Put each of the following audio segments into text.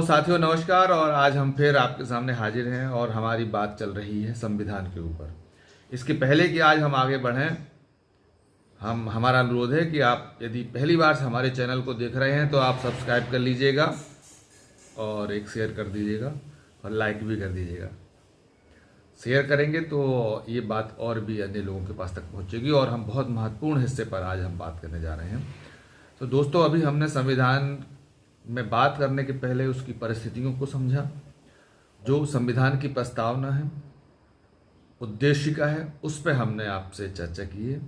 साथियों नमस्कार। और आज हम फिर आपके सामने हाजिर हैं और हमारी बात चल रही है संविधान के ऊपर। इसके पहले कि आज हम आगे बढ़ें, हमारा अनुरोध है कि आप यदि पहली बार से हमारे चैनल को देख रहे हैं तो आप सब्सक्राइब कर लीजिएगा और एक शेयर कर दीजिएगा और लाइक भी कर दीजिएगा। शेयर करेंगे तो ये बात और भी अन्य लोगों के पास तक पहुंचेगी और हम बहुत महत्वपूर्ण हिस्से पर आज हम बात करने जा रहे हैं। तो दोस्तों, अभी हमने संविधान में बात करने के पहले उसकी परिस्थितियों को समझा, जो संविधान की प्रस्तावना है, उद्देशिका है, उस पर हमने आपसे चर्चा की है,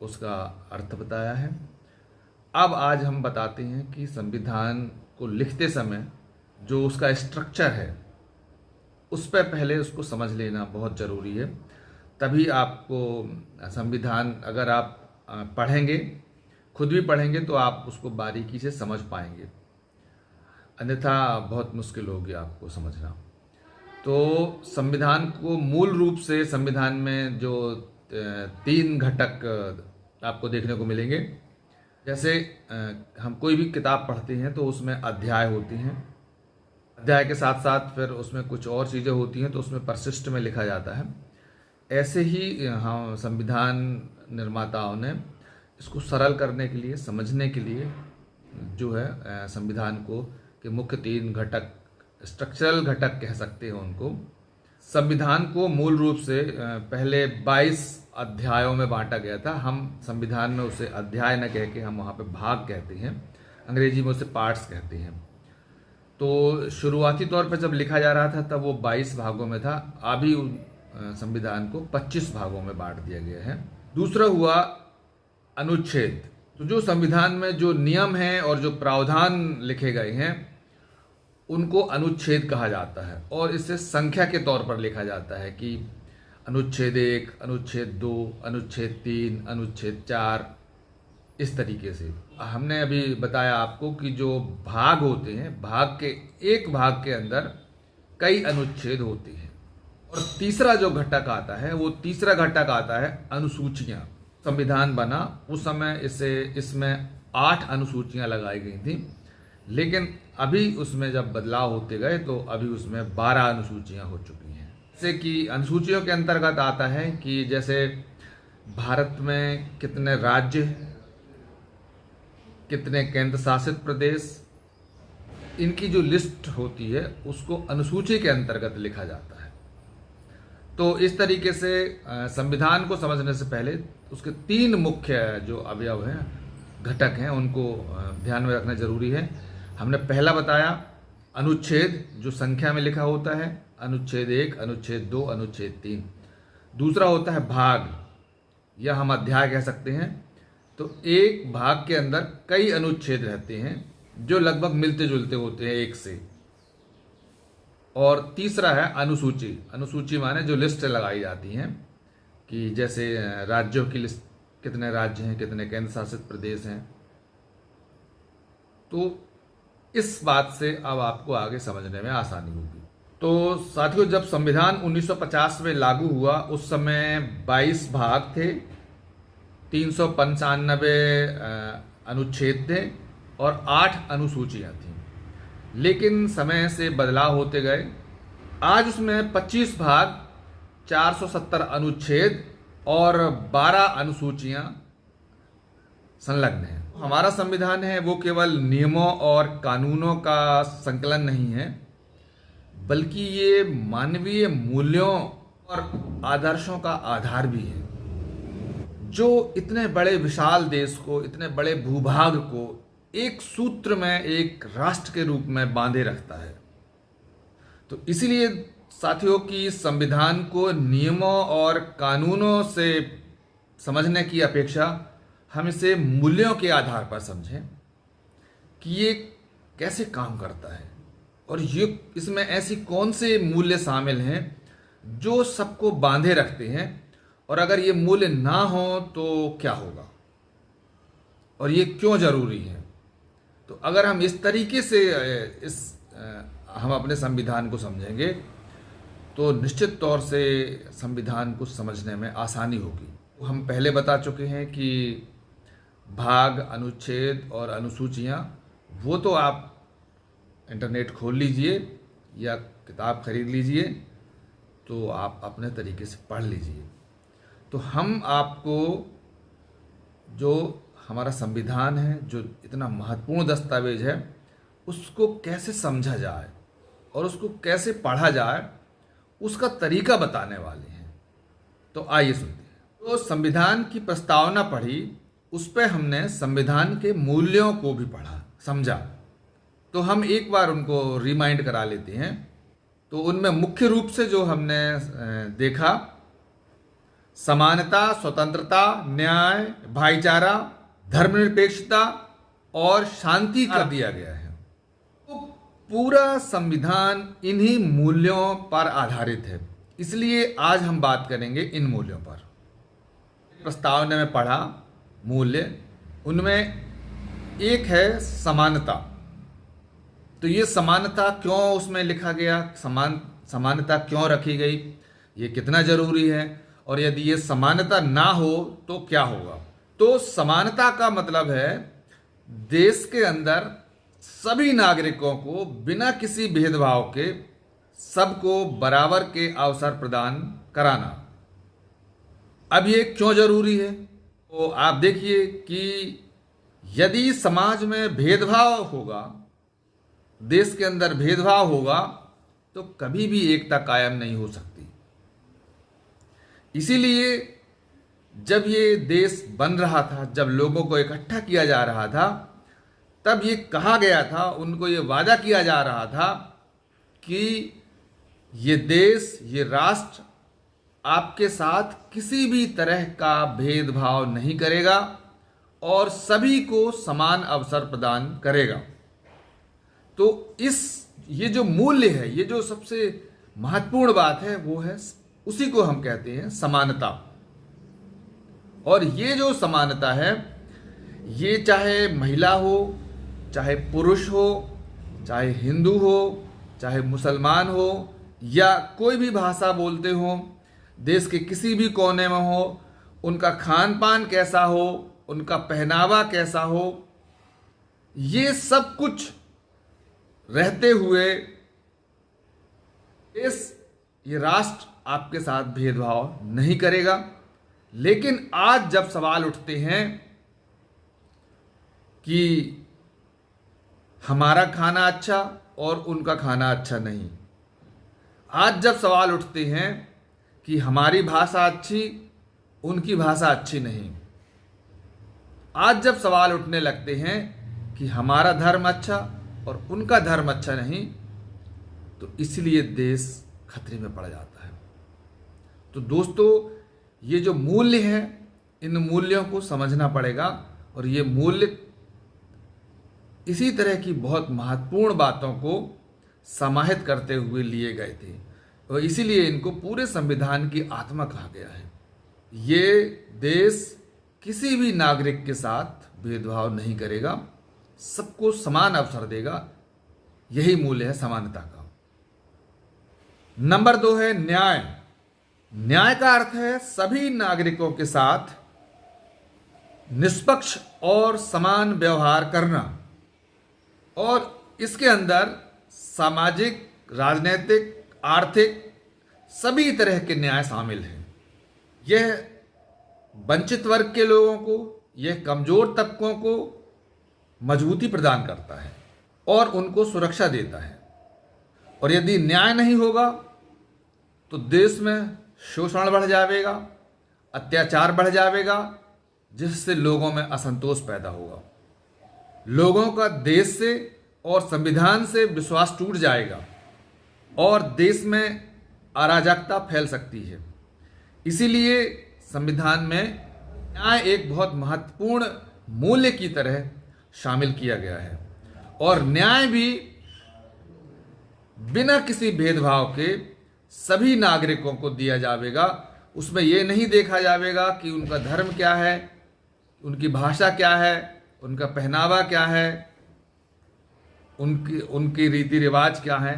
उसका अर्थ बताया है। अब आज हम बताते हैं कि संविधान को लिखते समय जो उसका स्ट्रक्चर है उस पर पहले उसको समझ लेना बहुत ज़रूरी है। तभी आपको संविधान अगर आप पढ़ेंगे, खुद भी पढ़ेंगे, तो आप उसको बारीकी से समझ पाएंगे, अन्यथा बहुत मुश्किल होगी आपको समझना। तो संविधान को मूल रूप से संविधान में जो 3 घटक आपको देखने को मिलेंगे। जैसे हम कोई भी किताब पढ़ते हैं तो उसमें अध्याय होती हैं, अध्याय के साथ साथ फिर उसमें कुछ और चीज़ें होती हैं तो उसमें परिशिष्ट में लिखा जाता है। ऐसे ही हम संविधान निर्माताओं ने इसको सरल करने के लिए, समझने के लिए जो है संविधान को के मुख्य 3 घटक, स्ट्रक्चरल घटक कह सकते हैं उनको। संविधान को मूल रूप से पहले 22 अध्यायों में बांटा गया था। हम संविधान में उसे अध्याय न कह के हम वहाँ पे भाग कहते हैं, अंग्रेजी में उसे पार्ट्स कहते हैं। तो शुरुआती तौर पर जब लिखा जा रहा था तब वो 22 भागों में था। अभी संविधान को 25 भागों में बांट दिया गया है। दूसरा हुआ अनुच्छेद। तो जो संविधान में जो नियम हैं और जो प्रावधान लिखे गए हैं उनको अनुच्छेद कहा जाता है और इसे संख्या के तौर पर लिखा जाता है कि अनुच्छेद 1, अनुच्छेद 2, अनुच्छेद 3, अनुच्छेद 4, इस तरीके से। हमने अभी बताया आपको कि जो भाग होते हैं, एक भाग के अंदर कई अनुच्छेद होते हैं। और तीसरा जो घटक आता है, वो तीसरा घटक आता है अनुसूचियां। संविधान बना उस समय इसमें 8 अनुसूचियां लगाई गई थी, लेकिन अभी उसमें जब बदलाव होते गए तो अभी उसमें 12 अनुसूचियां हो चुकी हैं। जैसे कि अनुसूचियों के अंतर्गत आता है कि जैसे भारत में कितने राज्य, कितने केंद्र शासित प्रदेश, इनकी जो लिस्ट होती है उसको अनुसूची के अंतर्गत लिखा जाता है। तो इस तरीके से संविधान को समझने से पहले उसके 3 मुख्य जो अवयव हैं, घटक हैं, उनको ध्यान में रखना जरूरी है। हमने पहला बताया अनुच्छेद, जो संख्या में लिखा होता है, अनुच्छेद 1, अनुच्छेद 2, अनुच्छेद 3। दूसरा होता है भाग, या हम अध्याय कह सकते हैं। तो एक भाग के अंदर कई अनुच्छेद रहते हैं जो लगभग मिलते जुलते होते हैं एक से। और तीसरा है अनुसूची। अनुसूची माने जो लिस्ट लगाई जाती हैं कि जैसे राज्यों की लिस्ट, कितने राज्य हैं, कितने केंद्र शासित प्रदेश हैं। तो इस बात से अब आपको आगे समझने में आसानी होगी। तो साथियों, जब संविधान 1950 में लागू हुआ उस समय 22 भाग थे, 395 अनुच्छेद थे और 8 अनुसूचियां थीं। लेकिन समय से बदलाव होते गए। आज उसमें 25 भाग, 470 अनुच्छेद और 12 अनुसूचियां संलग्न हैं। हमारा संविधान है वो केवल नियमों और कानूनों का संकलन नहीं है, बल्कि ये मानवीय मूल्यों और आदर्शों का आधार भी है, जो इतने बड़े विशाल देश को, इतने बड़े भूभाग को एक सूत्र में, एक राष्ट्र के रूप में बांधे रखता है। तो इसीलिए साथियों की संविधान को नियमों और कानूनों से समझने की अपेक्षा हम इसे मूल्यों के आधार पर समझें कि ये कैसे काम करता है और ये इसमें ऐसी कौन से मूल्य शामिल हैं जो सबको बांधे रखते हैं, और अगर ये मूल्य ना हो तो क्या होगा और ये क्यों जरूरी है। तो अगर हम इस तरीके से हम अपने संविधान को समझेंगे तो निश्चित तौर से संविधान को समझने में आसानी होगी। हम पहले बता चुके हैं कि भाग, अनुच्छेद और अनुसूचियां वो तो आप इंटरनेट खोल लीजिए या किताब खरीद लीजिए, तो आप अपने तरीके से पढ़ लीजिए। तो हम आपको जो हमारा संविधान है, जो इतना महत्वपूर्ण दस्तावेज है, उसको कैसे समझा जाए और उसको कैसे पढ़ा जाए, उसका तरीका बताने वाले हैं। तो आइए सुनते हैं। तो संविधान की प्रस्तावना पढ़ी, उस पर हमने संविधान के मूल्यों को भी पढ़ा, समझा। तो हम एक बार उनको रिमाइंड करा लेते हैं। तो उनमें मुख्य रूप से जो हमने देखा, समानता, स्वतंत्रता, न्याय, भाईचारा, धर्मनिरपेक्षता और शांति कर दिया गया है। तो पूरा संविधान इन्हीं मूल्यों पर आधारित है, इसलिए आज हम बात करेंगे इन मूल्यों पर। प्रस्तावना में पढ़ा मूल्य, उनमें एक है समानता। तो ये समानता क्यों उसमें लिखा गया, समानता क्यों रखी गई, ये कितना जरूरी है, और यदि ये समानता ना हो तो क्या होगा। तो समानता का मतलब है देश के अंदर सभी नागरिकों को बिना किसी भेदभाव के सबको बराबर के अवसर प्रदान कराना। अब ये क्यों जरूरी है, तो आप देखिए कि यदि समाज में भेदभाव होगा, देश के अंदर भेदभाव होगा, तो कभी भी एकता कायम नहीं हो सकती। इसीलिए जब ये देश बन रहा था, जब लोगों को इकट्ठा किया जा रहा था, तब ये कहा गया था, उनको ये वादा किया जा रहा था कि ये देश, ये राष्ट्र आपके साथ किसी भी तरह का भेदभाव नहीं करेगा और सभी को समान अवसर प्रदान करेगा। तो ये जो मूल्य है, ये जो सबसे महत्वपूर्ण बात है, वो है, उसी को हम कहते हैं समानता। और ये जो समानता है, ये चाहे महिला हो, चाहे पुरुष हो, चाहे हिंदू हो, चाहे मुसलमान हो, या कोई भी भाषा बोलते हो, देश के किसी भी कोने में हो, उनका खान पान कैसा हो, उनका पहनावा कैसा हो, ये सब कुछ रहते हुए ये राष्ट्र आपके साथ भेदभाव नहीं करेगा। लेकिन आज जब सवाल उठते हैं कि हमारा खाना अच्छा और उनका खाना अच्छा नहीं, आज जब सवाल उठते हैं कि हमारी भाषा अच्छी, उनकी भाषा अच्छी नहीं, आज जब सवाल उठने लगते हैं कि हमारा धर्म अच्छा और उनका धर्म अच्छा नहीं, तो इसलिए देश खतरे में पड़ जाता है। तो दोस्तों, ये जो मूल्य हैं, इन मूल्यों को समझना पड़ेगा, और ये मूल्य इसी तरह की बहुत महत्वपूर्ण बातों को समाहित करते हुए लिए गए थे, और इसीलिए इनको पूरे संविधान की आत्मा कहा गया है। ये देश किसी भी नागरिक के साथ भेदभाव नहीं करेगा, सबको समान अवसर देगा। यही मूल्य है समानता का। नंबर 2 है न्याय। न्याय का अर्थ है सभी नागरिकों के साथ निष्पक्ष और समान व्यवहार करना, और इसके अंदर सामाजिक, राजनीतिक, आर्थिक सभी तरह के न्याय शामिल हैं। यह वंचित वर्ग के लोगों को, यह कमजोर तबकों को मजबूती प्रदान करता है और उनको सुरक्षा देता है। और यदि न्याय नहीं होगा तो देश में शोषण बढ़ जाएगा, अत्याचार बढ़ जाएगा, जिससे लोगों में असंतोष पैदा होगा। लोगों का देश से और संविधान से विश्वास टूट जाएगा और देश में अराजकता फैल सकती है। इसीलिए संविधान में न्याय एक बहुत महत्वपूर्ण मूल्य की तरह शामिल किया गया है, और न्याय भी बिना किसी भेदभाव के सभी नागरिकों को दिया जाएगा। उसमें यह नहीं देखा जाएगा कि उनका धर्म क्या है, उनकी भाषा क्या है, उनका पहनावा क्या है, उनकी रीति रिवाज क्या है।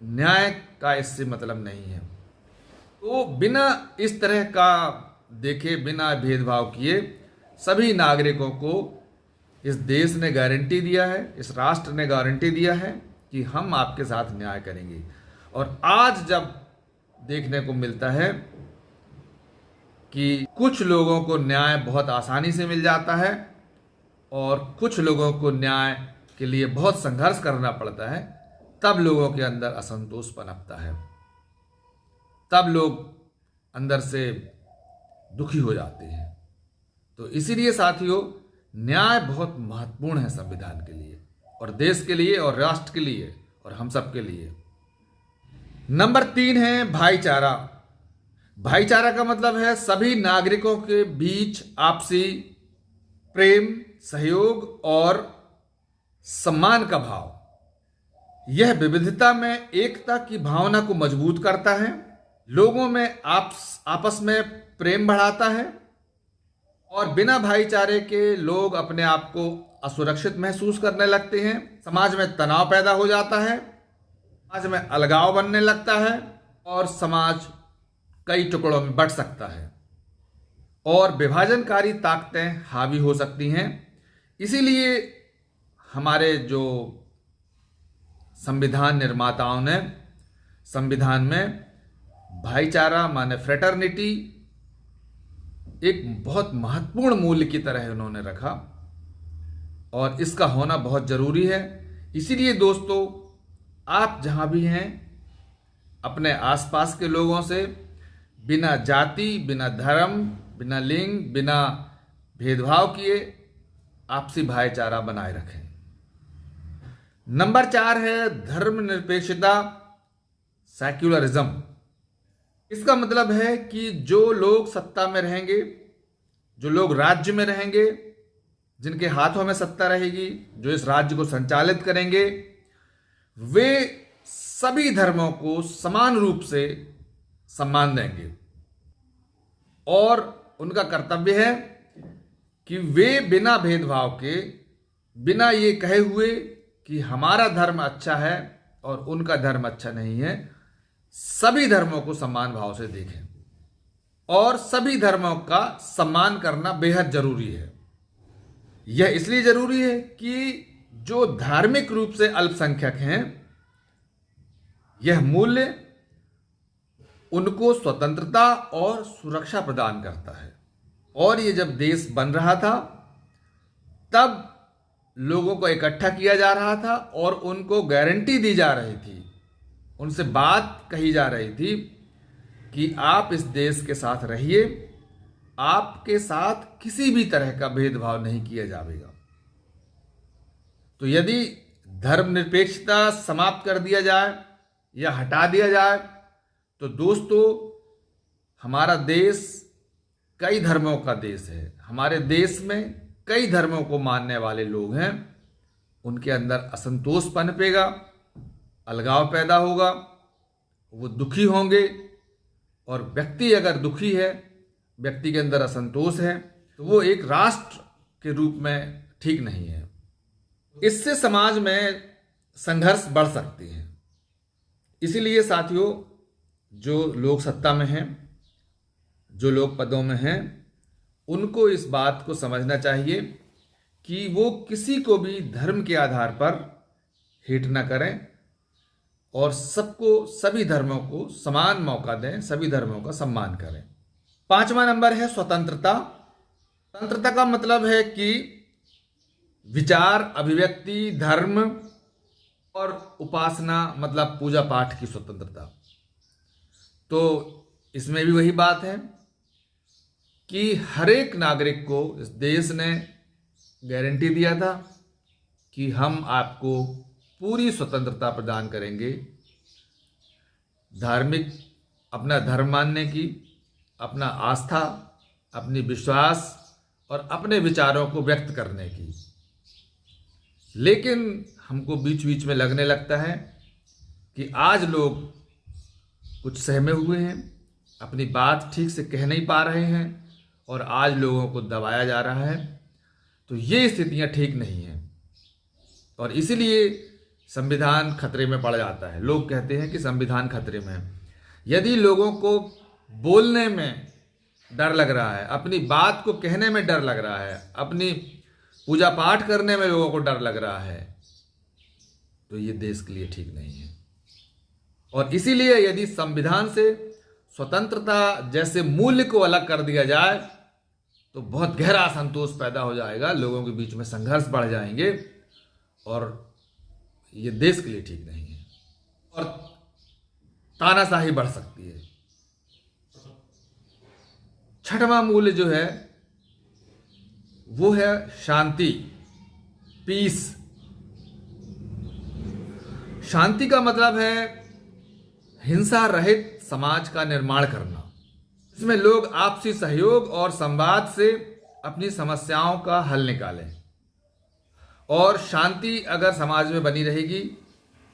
न्याय का इससे मतलब नहीं है। तो बिना इस तरह का देखे, बिना भेदभाव किए सभी नागरिकों को इस देश ने गारंटी दिया है, इस राष्ट्र ने गारंटी दिया है कि हम आपके साथ न्याय करेंगे। और आज जब देखने को मिलता है कि कुछ लोगों को न्याय बहुत आसानी से मिल जाता है और कुछ लोगों को न्याय के लिए बहुत संघर्ष करना पड़ता है, तब लोगों के अंदर असंतोष पनपता है, तब लोग अंदर से दुखी हो जाते हैं। तो इसीलिए साथियों, न्याय बहुत महत्वपूर्ण है संविधान के लिए और देश के लिए और राष्ट्र के लिए और हम सब के लिए। नंबर 3 है भाईचारा। भाईचारा का मतलब है सभी नागरिकों के बीच आपसी प्रेम, सहयोग और सम्मान का भाव। यह विविधता में एकता की भावना को मजबूत करता है, लोगों में आपस में प्रेम बढ़ाता है और बिना भाईचारे के लोग अपने आप को असुरक्षित महसूस करने लगते हैं। समाज में तनाव पैदा हो जाता है, समाज में अलगाव बनने लगता है और समाज कई टुकड़ों में बंट सकता है और विभाजनकारी ताकतें हावी हो सकती हैं। इसीलिए हमारे जो संविधान निर्माताओं ने संविधान में भाईचारा माने फ्रेटर्निटी एक बहुत महत्वपूर्ण मूल्य की तरह उन्होंने रखा और इसका होना बहुत जरूरी है। इसीलिए दोस्तों, आप जहां भी हैं, अपने आसपास के लोगों से बिना जाति, बिना धर्म, बिना लिंग, बिना भेदभाव किए आपसी भाईचारा बनाए रखें। नंबर 4 है धर्मनिरपेक्षता, सेक्युलरिज्म। इसका मतलब है कि जो लोग सत्ता में रहेंगे, जो लोग राज्य में रहेंगे, जिनके हाथों में सत्ता रहेगी, जो इस राज्य को संचालित करेंगे, वे सभी धर्मों को समान रूप से सम्मान देंगे और उनका कर्तव्य है कि वे बिना भेदभाव के, बिना ये कहे हुए कि हमारा धर्म अच्छा है और उनका धर्म अच्छा नहीं है, सभी धर्मों को समान भाव से देखें और सभी धर्मों का सम्मान करना बेहद जरूरी है। यह इसलिए जरूरी है कि जो धार्मिक रूप से अल्पसंख्यक हैं, यह मूल्य उनको स्वतंत्रता और सुरक्षा प्रदान करता है। और ये जब देश बन रहा था, तब लोगों को इकट्ठा किया जा रहा था और उनको गारंटी दी जा रही थी, उनसे बात कही जा रही थी कि आप इस देश के साथ रहिए, आपके साथ किसी भी तरह का भेदभाव नहीं किया जाएगा। तो यदि धर्मनिरपेक्षता समाप्त कर दिया जाए या हटा दिया जाए, तो दोस्तों, हमारा देश कई धर्मों का देश है। हमारे देश में कई धर्मों को मानने वाले लोग हैं, उनके अंदर असंतोष पनपेगा, अलगाव पैदा होगा, वो दुखी होंगे और व्यक्ति अगर दुखी है, व्यक्ति के अंदर असंतोष है, तो वो एक राष्ट्र के रूप में ठीक नहीं है। इससे समाज में संघर्ष बढ़ सकती है। इसीलिए साथियों, जो लोग सत्ता में हैं, जो लोग पदों में हैं, उनको इस बात को समझना चाहिए कि वो किसी को भी धर्म के आधार पर हेट न करें और सबको, सभी धर्मों को समान मौका दें, सभी धर्मों का सम्मान करें। 5वां नंबर है स्वतंत्रता। स्वतंत्रता का मतलब है कि विचार, अभिव्यक्ति, धर्म और उपासना मतलब पूजा पाठ की स्वतंत्रता। तो इसमें भी वही बात है कि हर एक नागरिक को इस देश ने गारंटी दिया था कि हम आपको पूरी स्वतंत्रता प्रदान करेंगे, धार्मिक, अपना धर्म मानने की, अपना आस्था, अपनी विश्वास और अपने विचारों को व्यक्त करने की। लेकिन हमको बीच बीच में लगने लगता है कि आज लोग कुछ सहमे हुए हैं, अपनी बात ठीक से कह नहीं पा रहे हैं और आज लोगों को दबाया जा रहा है। तो ये स्थितियां ठीक नहीं हैं और इसीलिए संविधान खतरे में पड़ जाता है। लोग कहते हैं कि संविधान खतरे में है। यदि लोगों को बोलने में डर लग रहा है, अपनी बात को कहने में डर लग रहा है, अपनी पूजा पाठ करने में लोगों को डर लग रहा है, तो ये देश के लिए ठीक नहीं है। और इसीलिए यदि संविधान से स्वतंत्रता जैसे मूल्य को अलग कर दिया जाए तो बहुत गहरा असंतोष पैदा हो जाएगा, लोगों के बीच में संघर्ष बढ़ जाएंगे और ये देश के लिए ठीक नहीं है और तानाशाही बढ़ सकती है। छठवां मूल्य जो है वो है शांति, पीस। शांति का मतलब है हिंसा रहित समाज का निर्माण करना, इसमें लोग आपसी सहयोग और संवाद से अपनी समस्याओं का हल निकालें। और शांति अगर समाज में बनी रहेगी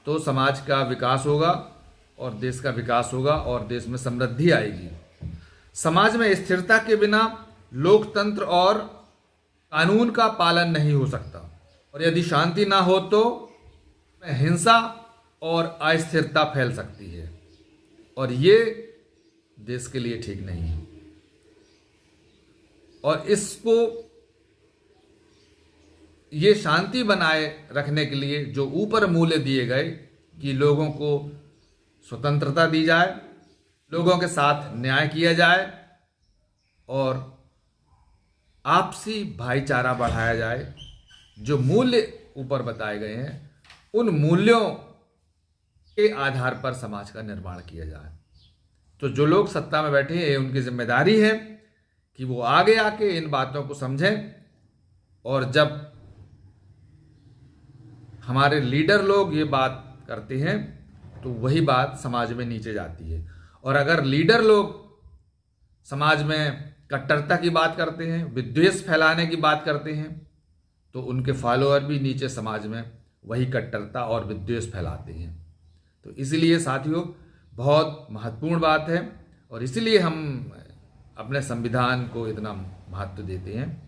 तो समाज का विकास होगा और देश का विकास होगा और देश में समृद्धि आएगी। समाज में स्थिरता के बिना लोकतंत्र और कानून का पालन नहीं हो सकता, और यदि शांति ना हो तो हिंसा और अस्थिरता फैल सकती है और ये देश के लिए ठीक नहीं है। और इसको ये शांति बनाए रखने के लिए जो ऊपर मूल्य दिए गए कि लोगों को स्वतंत्रता दी जाए, लोगों के साथ न्याय किया जाए और आपसी भाईचारा बढ़ाया जाए, जो मूल्य ऊपर बताए गए हैं उन मूल्यों के आधार पर समाज का निर्माण किया जाए। तो जो लोग सत्ता में बैठे हैं उनकी जिम्मेदारी है कि वो आगे आके इन बातों को समझें, और जब हमारे लीडर लोग ये बात करते हैं तो वही बात समाज में नीचे जाती है। और अगर लीडर लोग समाज में कट्टरता की बात करते हैं, विद्वेष फैलाने की बात करते हैं, तो उनके फॉलोअर भी नीचे समाज में वही कट्टरता और विद्वेष फैलाते हैं। तो इसलिए साथियों बहुत महत्वपूर्ण बात है और इसलिए हम अपने संविधान को इतना महत्व देते हैं।